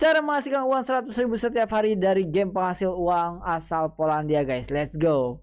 Cara menghasilkan uang 100.000 setiap hari dari game penghasil uang asal Polandia guys. Let's go.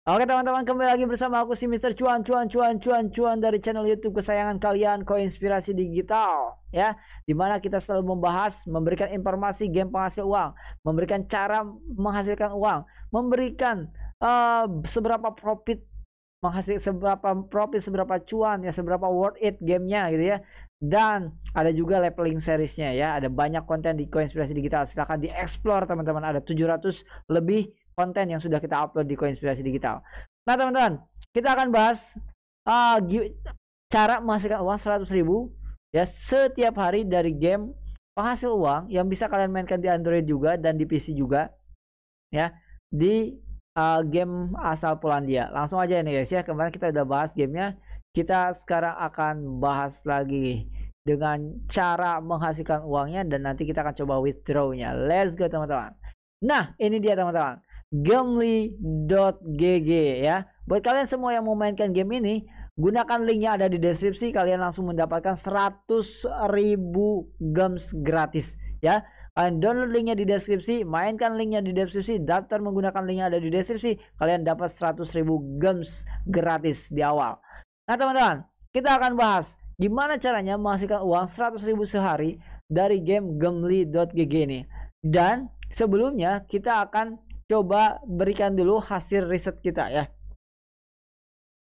Oke teman-teman, kembali lagi bersama aku si Mr. Cuan dari channel YouTube kesayangan kalian, Koinspirasi Digital ya. Dimana kita selalu membahas, memberikan informasi game penghasil uang, memberikan cara menghasilkan uang, memberikan seberapa profit seberapa cuan ya, seberapa worth it gamenya gitu ya. Dan ada juga leveling seriesnya ya, ada banyak konten di Koinspirasi Digital, silahkan dieksplor teman-teman. Ada 700 lebih konten yang sudah kita upload di Koinspirasi Digital. Nah teman-teman, kita akan bahas cara menghasilkan uang 100.000 ya setiap hari dari game penghasil uang yang bisa kalian mainkan di Android juga dan di PC juga ya, di game asal Polandia. Langsung aja nih guys ya, kemarin kita udah bahas gamenya. Kita sekarang akan bahas lagi dengan cara menghasilkan uangnya, dan nanti kita akan coba withdrawnya. Let's go teman-teman. Nah ini dia teman-teman, Gamely.gg ya. Buat kalian semua yang mau mainkan game ini, gunakan linknya ada di deskripsi. Kalian langsung mendapatkan 100.000 gems gratis ya. Kalian download linknya di deskripsi, mainkan linknya di deskripsi, daftar menggunakan linknya ada di deskripsi. Kalian dapat 100.000 gems gratis di awal. Nah teman-teman, kita akan bahas gimana caranya menghasilkan uang 100.000 sehari dari game Gamely.gg ini. Dan sebelumnya kita akan coba berikan dulu hasil riset kita ya.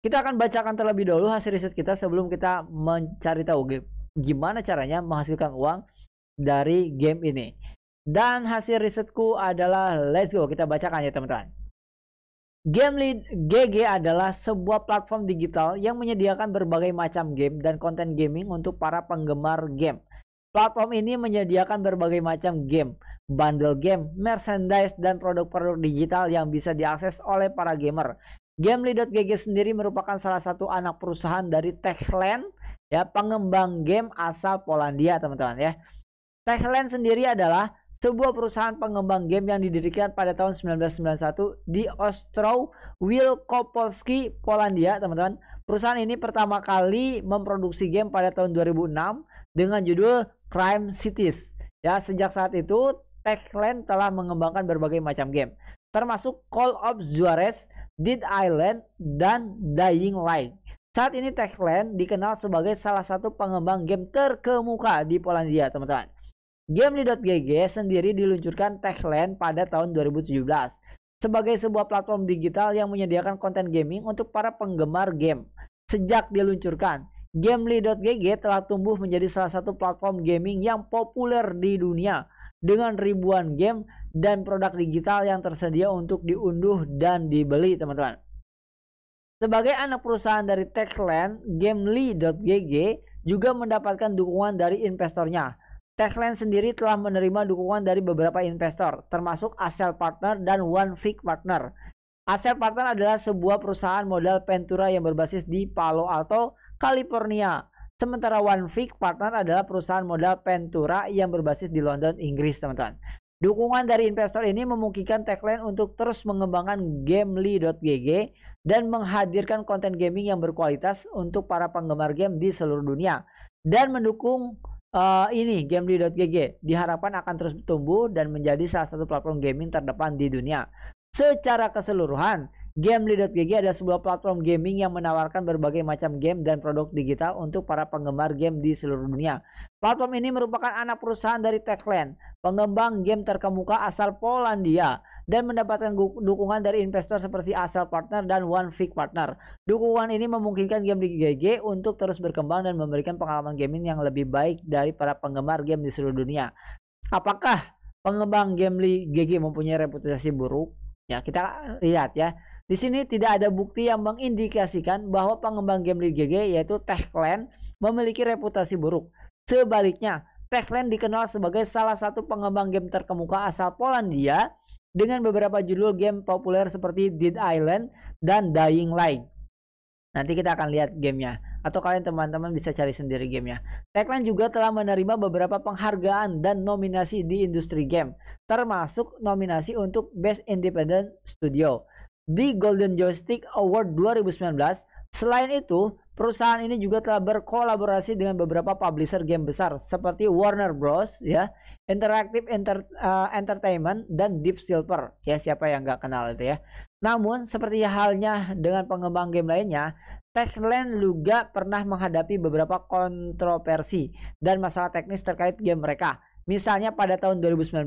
Kita akan bacakan terlebih dahulu hasil riset kita sebelum kita mencari tahu gimana caranya menghasilkan uang dari game ini. Dan hasil risetku adalah, let's go, kita bacakan ya teman-teman. Gamely.gg adalah sebuah platform digital yang menyediakan berbagai macam game dan konten gaming untuk para penggemar game. Platform ini menyediakan berbagai macam game, bundle game, merchandise, dan produk-produk digital yang bisa diakses oleh para gamer. Gamely.gg sendiri merupakan salah satu anak perusahaan dari Techland ya, pengembang game asal Polandia teman-teman ya. Techland sendiri adalah sebuah perusahaan pengembang game yang didirikan pada tahun 1991 di Ostrow Wielkopolski, Polandia teman-teman. Perusahaan ini pertama kali memproduksi game pada tahun 2006 dengan judul Crime Cities ya. Sejak saat itu Techland telah mengembangkan berbagai macam game, termasuk Call of Juarez, Dead Island, dan Dying Light. Saat ini Techland dikenal sebagai salah satu pengembang game terkemuka di Polandia teman-teman. Gamely.gg sendiri diluncurkan Techland pada tahun 2017 sebagai sebuah platform digital yang menyediakan konten gaming untuk para penggemar game. Sejak diluncurkan, Gamely.gg telah tumbuh menjadi salah satu platform gaming yang populer di dunia dengan ribuan game dan produk digital yang tersedia untuk diunduh dan dibeli teman-teman. Sebagai anak perusahaan dari Techland, Gamely.gg juga mendapatkan dukungan dari investornya. Techland sendiri telah menerima dukungan dari beberapa investor, termasuk Accel Partner dan One Fig Partner. Accel Partner adalah sebuah perusahaan modal Ventura yang berbasis di Palo Alto, California. Sementara One Fig Partner adalah perusahaan modal Ventura yang berbasis di London, Inggris teman-teman. Dukungan dari investor ini memungkinkan Techland untuk terus mengembangkan Gamely.gg dan menghadirkan konten gaming yang berkualitas untuk para penggemar game di seluruh dunia. Dan mendukung ini Gamely.gg diharapkan akan terus tumbuh dan menjadi salah satu platform gaming terdepan di dunia. Secara keseluruhan, Gamely.gg adalah sebuah platform gaming yang menawarkan berbagai macam game dan produk digital untuk para penggemar game di seluruh dunia. Platform ini merupakan anak perusahaan dari Techland, pengembang game terkemuka asal Polandia, dan mendapatkan dukungan dari investor seperti Accel Partner dan One Fig Partner. Dukungan ini memungkinkan Gamely.gg untuk terus berkembang dan memberikan pengalaman gaming yang lebih baik dari para penggemar game di seluruh dunia. Apakah pengembang Gamely.gg mempunyai reputasi buruk? Ya, kita lihat ya. Di sini tidak ada bukti yang mengindikasikan bahwa pengembang Gamely.gg yaitu Techland memiliki reputasi buruk. Sebaliknya, Techland dikenal sebagai salah satu pengembang game terkemuka asal Polandia dengan beberapa judul game populer seperti Dead Island dan Dying Light. Nanti kita akan lihat gamenya, atau kalian teman-teman bisa cari sendiri gamenya. Techland juga telah menerima beberapa penghargaan dan nominasi di industri game, termasuk nominasi untuk Best Independent Studio. di Golden Joystick Award 2019. Selain itu, perusahaan ini juga telah berkolaborasi dengan beberapa publisher game besar seperti Warner Bros. Ya, Interactive Entertainment, dan Deep Silver. Ya, siapa yang nggak kenal itu ya. Namun, seperti halnya dengan pengembang game lainnya, Techland juga pernah menghadapi beberapa kontroversi dan masalah teknis terkait game mereka. Misalnya pada tahun 2019,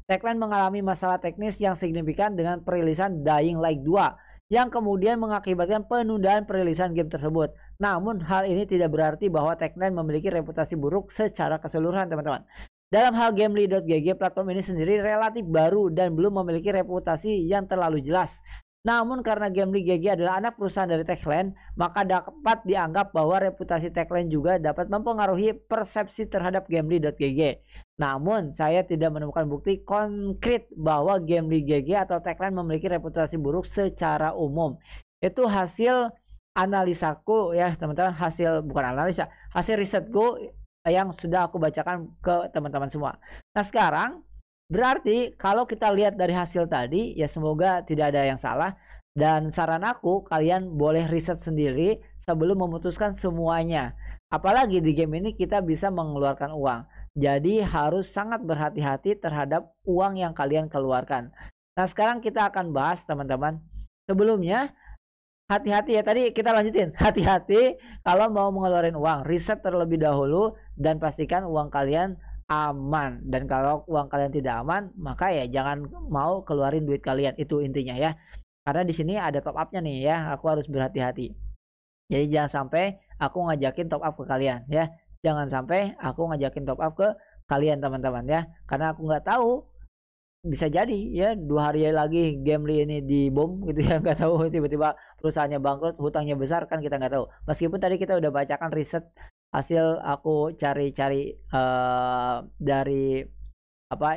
Techland mengalami masalah teknis yang signifikan dengan perilisan Dying Light 2 yang kemudian mengakibatkan penundaan perilisan game tersebut. Namun hal ini tidak berarti bahwa Techland memiliki reputasi buruk secara keseluruhan, teman-teman. Dalam hal Gamely.gg, platform ini sendiri relatif baru dan belum memiliki reputasi yang terlalu jelas. Namun karena Gamely.gg adalah anak perusahaan dari Techland, maka dapat dianggap bahwa reputasi Techland juga dapat mempengaruhi persepsi terhadap Gamely.gg. Namun saya tidak menemukan bukti konkret bahwa Gamely.gg atau Techland memiliki reputasi buruk secara umum. Itu hasil analisaku ya teman-teman, bukan analisa, hasil risetku yang sudah aku bacakan ke teman-teman semua. Nah sekarang berarti kalau kita lihat dari hasil tadi ya, semoga tidak ada yang salah, dan saran aku kalian boleh riset sendiri sebelum memutuskan semuanya. Apalagi di game ini kita bisa mengeluarkan uang. Jadi harus sangat berhati-hati terhadap uang yang kalian keluarkan. Nah sekarang kita akan bahas teman-teman. Sebelumnya hati-hati ya, tadi kita lanjutin. Hati-hati kalau mau mengeluarkan uang. Riset terlebih dahulu dan pastikan uang kalian aman. Dan kalau uang kalian tidak aman, maka ya jangan mau keluarin duit kalian. Itu intinya ya. Karena di sini ada top up-nya nih ya. Aku harus berhati-hati. Jadi jangan sampai aku ngajakin top up ke kalian ya. Jangan sampai aku ngajakin top up ke kalian teman-teman ya. Karena aku nggak tahu, bisa jadi ya 2 hari lagi Gamely ini dibom gitu ya, nggak tahu tiba-tiba perusahaannya bangkrut, hutangnya besar, kan kita nggak tahu. Meskipun tadi kita udah bacakan riset hasil aku cari-cari dari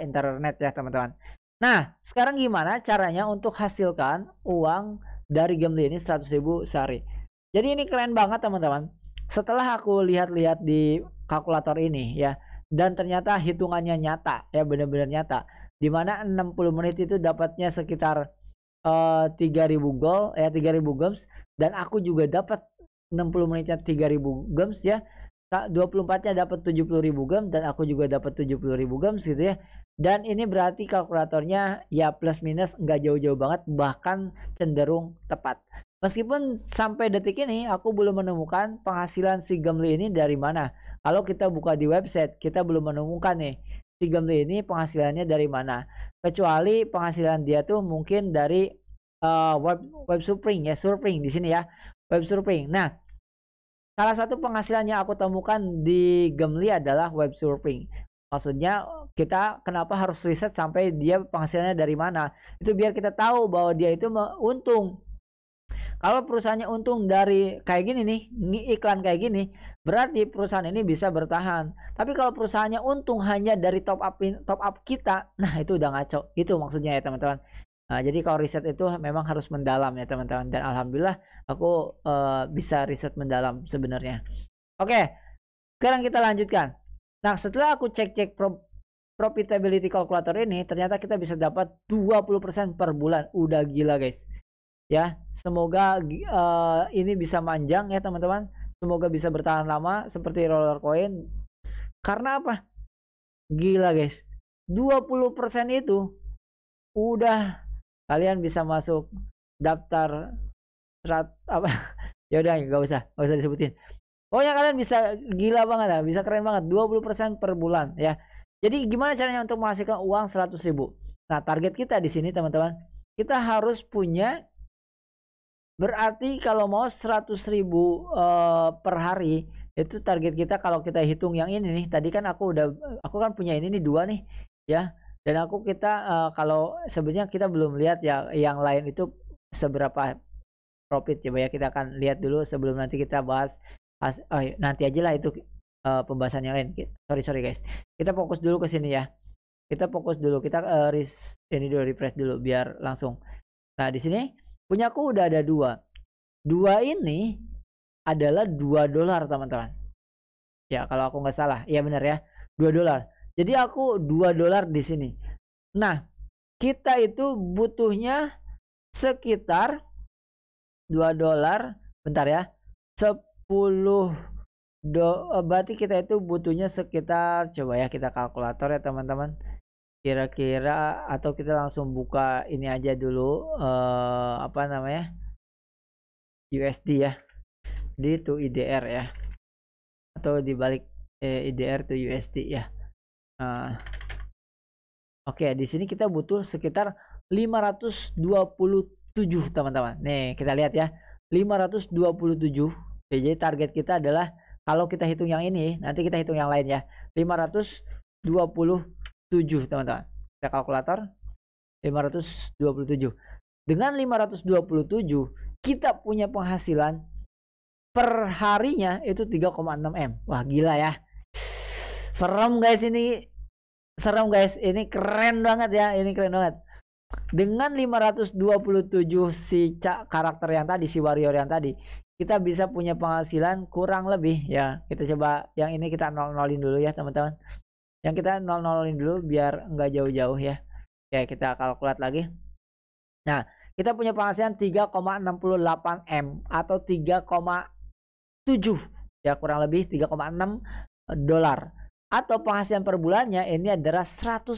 internet ya teman-teman. Nah sekarang gimana caranya untuk hasilkan uang dari Gamely ini 100.000 sehari. Jadi ini keren banget teman-teman. Setelah aku lihat-lihat di kalkulator ini ya, dan ternyata hitungannya nyata ya, benar-benar nyata. Dimana 60 menit itu dapatnya sekitar 3000 gol ya, 3000 gems, dan aku juga dapat 60 menitnya 3000 gems ya, 24 nya dapat 70.000 gems, dan aku juga dapat 70.000 gems gitu ya. Dan ini berarti kalkulatornya ya plus minus nggak jauh-jauh banget, bahkan cenderung tepat. Meskipun sampai detik ini aku belum menemukan penghasilan si Gamely ini dari mana. Kalau kita buka di website, kita belum menemukan nih si Gamely ini penghasilannya dari mana. Kecuali penghasilan dia tuh mungkin dari web surfing ya, surfing di sini ya, web surfing. Nah, salah satu penghasilan yang aku temukan di Gamely adalah web surfing. Maksudnya kita kenapa harus riset sampai dia penghasilannya dari mana? Itu biar kita tahu bahwa dia itu untung. Kalau perusahaannya untung dari kayak gini nih, iklan kayak gini, berarti perusahaan ini bisa bertahan. Tapi kalau perusahaannya untung hanya dari top up kita, nah itu udah ngaco. Itu maksudnya ya teman-teman. Nah, jadi kalau riset itu memang harus mendalam ya teman-teman. Dan alhamdulillah aku bisa riset mendalam sebenarnya. Oke, sekarang kita lanjutkan. Nah setelah aku cek-cek profitability calculator ini, ternyata kita bisa dapat 20% per bulan. Udah gila guys. Ya, semoga ini bisa manjang ya teman-teman. Semoga bisa bertahan lama seperti roller coin. Karena apa? Gila guys. 20% itu udah kalian bisa masuk daftar ya udah nggak usah disebutin. Pokoknya kalian bisa gila banget lah, bisa keren banget, 20% per bulan ya. Jadi gimana caranya untuk menghasilkan uang 100.000? Nah, target kita di sini teman-teman, kita harus punya, berarti kalau mau 100.000 per hari, itu target kita kalau kita hitung yang ini nih. Tadi kan aku kan punya ini nih 2 nih ya. Dan kita kalau sebenarnya kita belum lihat ya yang lain itu seberapa profit. Coba ya kita akan lihat dulu sebelum nanti kita bahas. Nanti aja lah itu pembahasan yang lain. Sorry guys. Kita fokus dulu ke sini ya. Kita fokus dulu. Kita ini dulu, refresh dulu biar langsung. Nah, di sini punyaku udah ada 2 ini adalah $2 teman-teman ya, kalau aku nggak salah. Iya benar ya, $2. Jadi aku $2 di sini. Nah kita itu butuhnya sekitar $2. Bentar ya. 10 berarti kita itu butuhnya sekitar, coba ya kita kalkulator ya teman-teman. Kira-kira atau kita langsung buka ini aja dulu, apa namanya, USD ya, di itu IDR ya, atau dibalik IDR to USD ya. Oke, di sini kita butuh sekitar 527 teman-teman. Nih kita lihat ya, 527. Jadi target kita adalah, kalau kita hitung yang ini, nanti kita hitung yang lain ya, 527 teman-teman. Kita kalkulator 527. Dengan 527 kita punya penghasilan per harinya itu 3,6 M. Wah gila ya. Serem guys ini. Serem guys, ini keren banget ya, ini keren banget. Dengan 527 si karakter yang tadi, si warrior yang tadi, kita bisa punya penghasilan kurang lebih ya. Kita coba yang ini kita nol-nolin dulu ya teman-teman. Yang kita nol-nolin dulu biar nggak jauh-jauh ya. Oke, kita kalkulat lagi. Nah, kita punya penghasilan 3,68 M atau 3,7 ya, kurang lebih 3,6 dolar. Atau penghasilan per bulannya ini adalah $110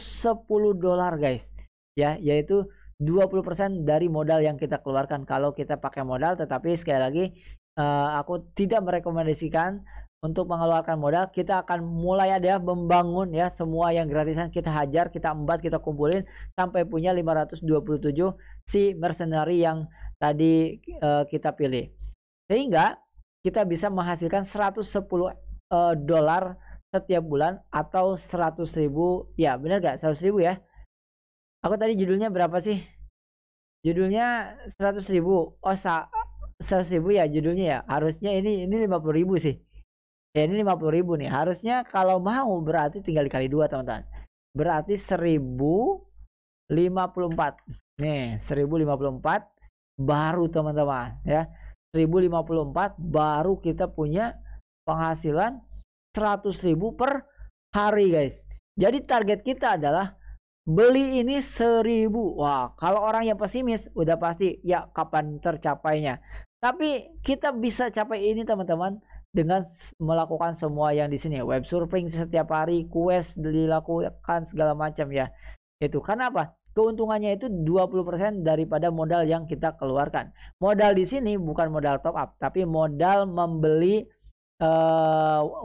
guys. Ya, yaitu 20% dari modal yang kita keluarkan kalau kita pakai modal. Tetapi sekali lagi aku tidak merekomendasikan untuk mengeluarkan modal. Kita akan mulai ada membangun ya, semua yang gratisan kita hajar, kita embat, kita kumpulin sampai punya 527 si mercenary yang tadi kita pilih, sehingga kita bisa menghasilkan $110 setiap bulan atau 100.000 ya, bener gak? 100.000 ya. Aku tadi judulnya berapa sih? Judulnya 100.000. Oh 100.000 ya judulnya ya. Harusnya ini 50.000 sih. Ya ini 50.000 nih. Harusnya kalau mau berarti tinggal dikali 2 teman-teman. Berarti 1054. Nih 1054 baru teman-teman ya. 1054 baru kita punya penghasilan 100.000 per hari guys. Jadi target kita adalah beli ini 1.000. Wah, kalau orang yang pesimis udah pasti ya kapan tercapainya. Tapi kita bisa capai ini teman-teman dengan melakukan semua yang di sini. Web surfing setiap hari, quest dilakukan segala macam ya. Itu karena apa? Keuntungannya itu 20% daripada modal yang kita keluarkan. Modal di sini bukan modal top up, tapi modal membeli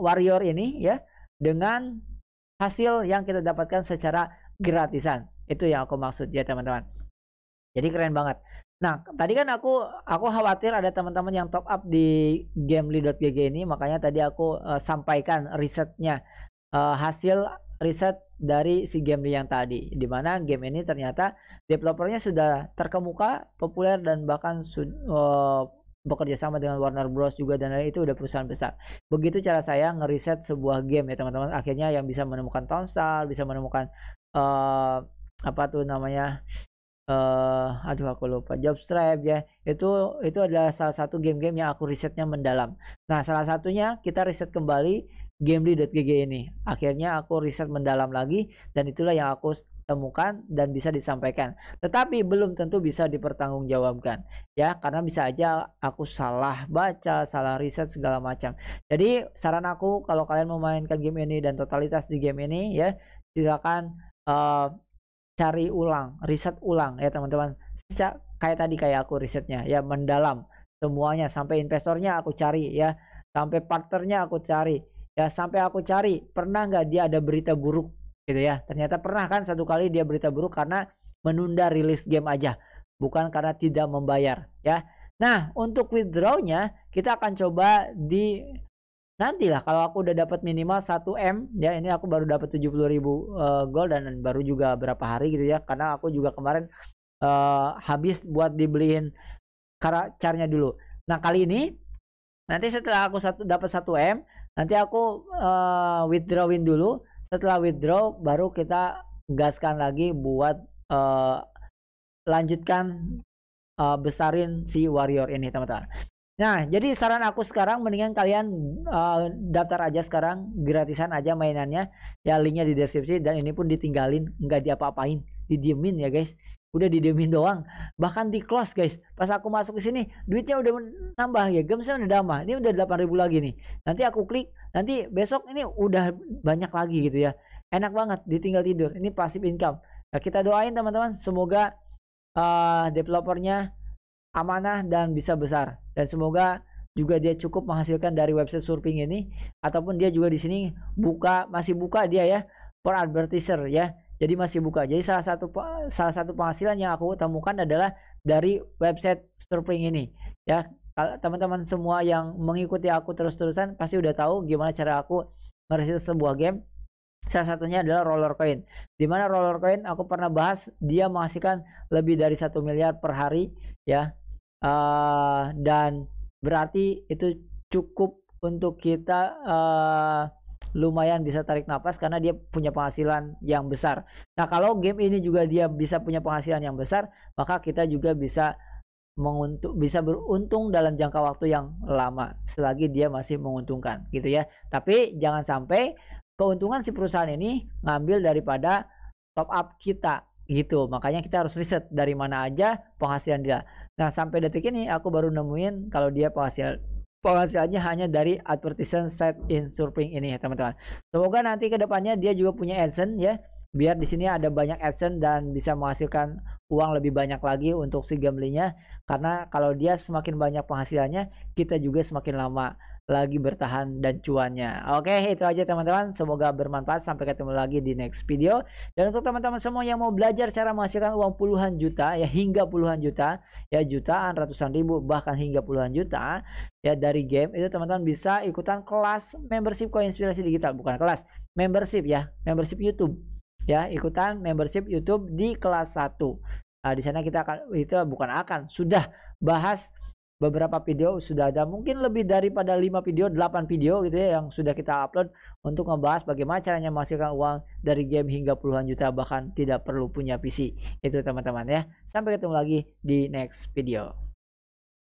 warrior ini ya, dengan hasil yang kita dapatkan secara gratisan. Itu yang aku maksud ya teman-teman. Jadi keren banget. Nah tadi kan aku khawatir ada teman-teman yang top up di Gamely.gg ini, makanya tadi aku sampaikan risetnya, hasil riset dari si Gamely yang tadi, dimana game ini ternyata developernya sudah terkemuka, populer, dan bahkan bekerja sama dengan Warner Bros juga, dan itu udah perusahaan besar. Begitu cara saya ngeriset sebuah game ya teman-teman. Akhirnya yang bisa menemukan Townstar, bisa menemukan apa tuh namanya, aduh aku lupa, Jobstripe ya. Itu adalah salah satu game-game yang aku risetnya mendalam. Nah salah satunya kita riset kembali Gamely.gg ini. Akhirnya aku riset mendalam lagi, dan itulah yang aku temukan dan bisa disampaikan. Tetapi belum tentu bisa dipertanggungjawabkan ya, karena bisa aja aku salah baca, salah riset segala macam. Jadi saran aku, kalau kalian memainkan game ini dan totalitas di game ini ya, silakan cari ulang, riset ulang ya teman-teman. Kayak tadi, kayak aku risetnya ya, mendalam semuanya, sampai investornya aku cari ya, sampai partnernya aku cari ya, sampai aku cari pernah nggak dia ada berita buruk gitu ya. Ternyata pernah kan, satu kali dia berita buruk karena menunda rilis game aja, bukan karena tidak membayar ya. Nah untuk withdrawnya kita akan coba di nantilah, kalau aku udah dapat minimal 1 M ya. Ini aku baru dapat 70.000 gold, dan baru juga berapa hari gitu ya, karena aku juga kemarin habis buat dibeliin karakternya dulu. Nah kali ini nanti setelah aku dapat 1 M, nanti aku withdrawin dulu. Setelah withdraw baru kita gaskan lagi buat lanjutkan besarin si warrior ini teman-teman. Nah jadi saran aku sekarang, mendingan kalian daftar aja sekarang, gratisan aja mainannya ya, linknya di deskripsi, dan ini pun ditinggalin, nggak diapa-apain, didiemin ya guys. udah didiemin doang, bahkan di close guys. Pas aku masuk ke sini duitnya udah nambah ya, gamesnya udah nambah, ini udah 8.000 lagi nih. Nanti aku klik, nanti besok ini udah banyak lagi gitu ya, enak banget, ditinggal tidur. Ini passive income. Nah, kita doain teman-teman, semoga developernya amanah dan bisa besar, dan semoga juga dia cukup menghasilkan dari website surfing ini, ataupun dia juga di sini masih buka dia ya for advertiser ya, jadi masih buka. Jadi salah satu penghasilan yang aku temukan adalah dari website surfing ini ya. Teman-teman semua yang mengikuti aku terus-terusan pasti udah tahu gimana cara aku ngereset sebuah game. Salah satunya adalah Roller Coin, dimana Roller Coin aku pernah bahas, dia menghasilkan lebih dari 1 miliar per hari ya. Dan berarti itu cukup untuk kita lumayan bisa tarik nafas karena dia punya penghasilan yang besar. Nah, kalau game ini juga dia bisa punya penghasilan yang besar, maka kita juga bisa beruntung dalam jangka waktu yang lama selagi dia masih menguntungkan gitu ya. Tapi jangan sampai keuntungan si perusahaan ini ngambil daripada top up kita gitu. Makanya kita harus riset dari mana aja penghasilan dia. Nah, sampai detik ini aku baru nemuin kalau dia penghasilannya hanya dari advertisement site in surfing ini ya teman-teman. Semoga nanti kedepannya dia juga punya AdSense ya, biar di sini ada banyak AdSense dan bisa menghasilkan uang lebih banyak lagi untuk si gambling-nya. Karena kalau dia semakin banyak penghasilannya, kita juga semakin lama lagi bertahan dan cuannya. Oke, itu aja teman-teman, semoga bermanfaat. Sampai ketemu lagi di next video. Dan untuk teman-teman semua yang mau belajar cara menghasilkan uang puluhan juta ya, hingga puluhan juta ya, jutaan, ratusan ribu, bahkan hingga puluhan juta ya dari game itu, teman-teman bisa ikutan kelas membership Koinspirasi Digital. Bukan kelas, membership ya, membership YouTube ya, ikutan membership YouTube di kelas 1. Nah, di sana kita sudah bahas beberapa video, sudah ada mungkin lebih daripada 5 video, 8 video gitu ya yang sudah kita upload untuk ngebahas bagaimana caranya menghasilkan uang dari game hingga puluhan juta, bahkan tidak perlu punya PC. Itu teman-teman ya. Sampai ketemu lagi di next video.